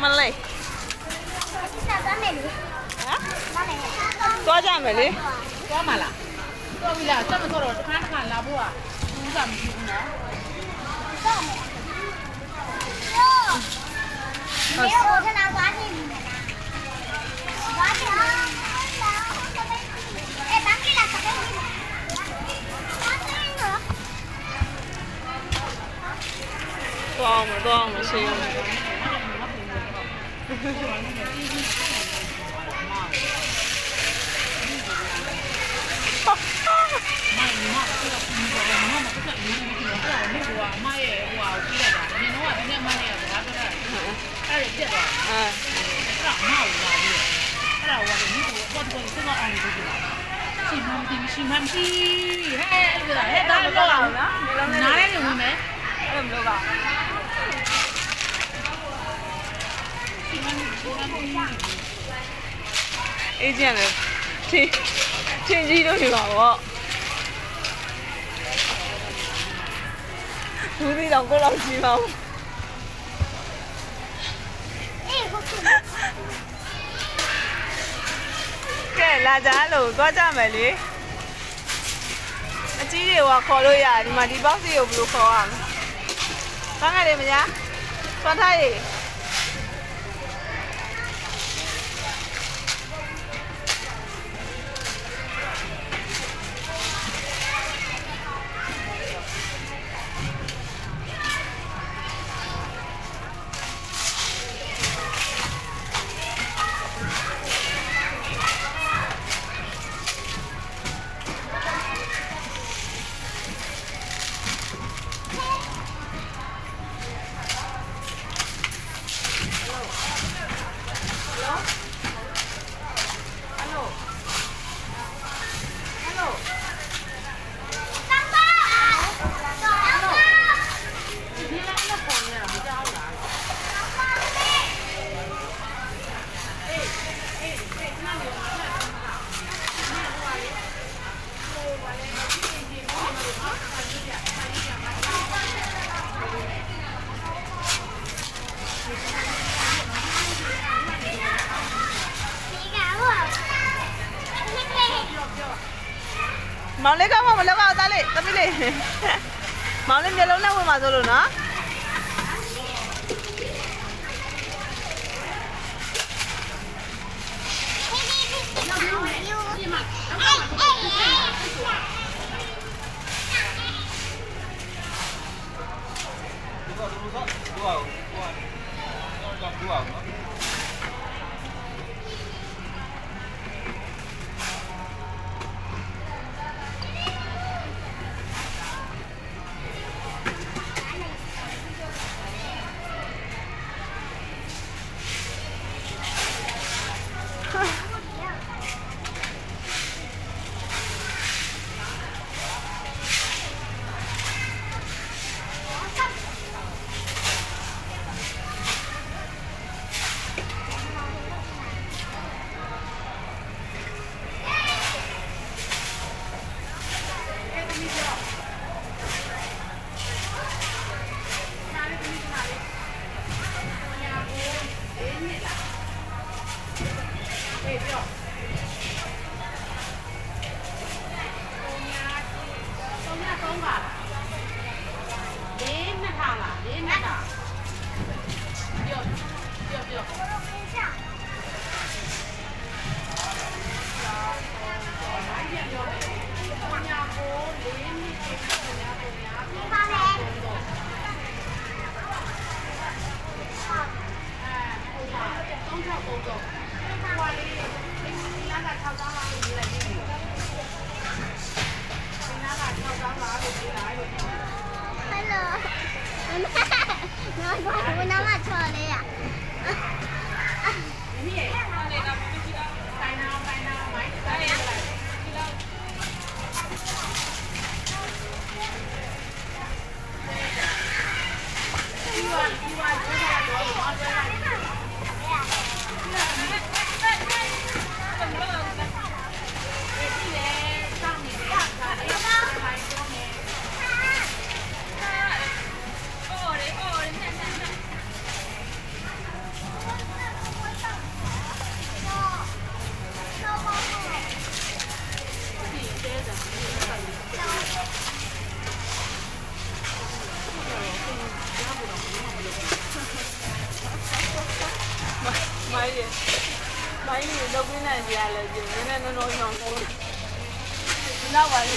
မလေးသွားကြမယ်လေသွားမှာလားသွားပြီလားစက်မစောတော့တစ်ခါတစ်ခါလာဖို့ကဘူးကမရှိဘူးနော်没有，我在拿瓜子里面呢。瓜子啊！哎，把给了，把给了。瓜子呢？多少钱？အဲ့ဒါပြက်သွားတယ်အဲ့ဒါမဟုတ်လားဒီအဲ့ဒါဟိုကဒီကတော့တော့စတော့အောင်နေပြီလားရှိမှန်ပြီဟဲ့အဲ့ဒါဟဲ့ဒါတော့လားနားရဲနေဝင်မယ်အဲ့လိုမလုပ်ပါအေးကြတယ်ချင်းကြီးတို့နေပါတော့ဘူးဒီတော့ကိုလောက်ကြီးပါဦးကဲလာကြလို့သွားကြမယ်လေအကြီးတွေကခေါ်လို့ရတယ်ဒီမှာဒီဘောက်စီကိုဘယ်လိုခေါ်ရမလဲဘာငါလေးမညာဆွမ်းထားရေမောင်လေးကမမလောက်အောင်သားလေးတပည့်လေးမောင်လေးမျိုးလုံးနဲ့ဝင်ပါဆိုလို့နော် ကြီးမိုင်းကြီးတော့ပြင်းနေကြရလဲကျင်းနည်းနည်းနော်နော်နော်တော့နောက်ပါလေ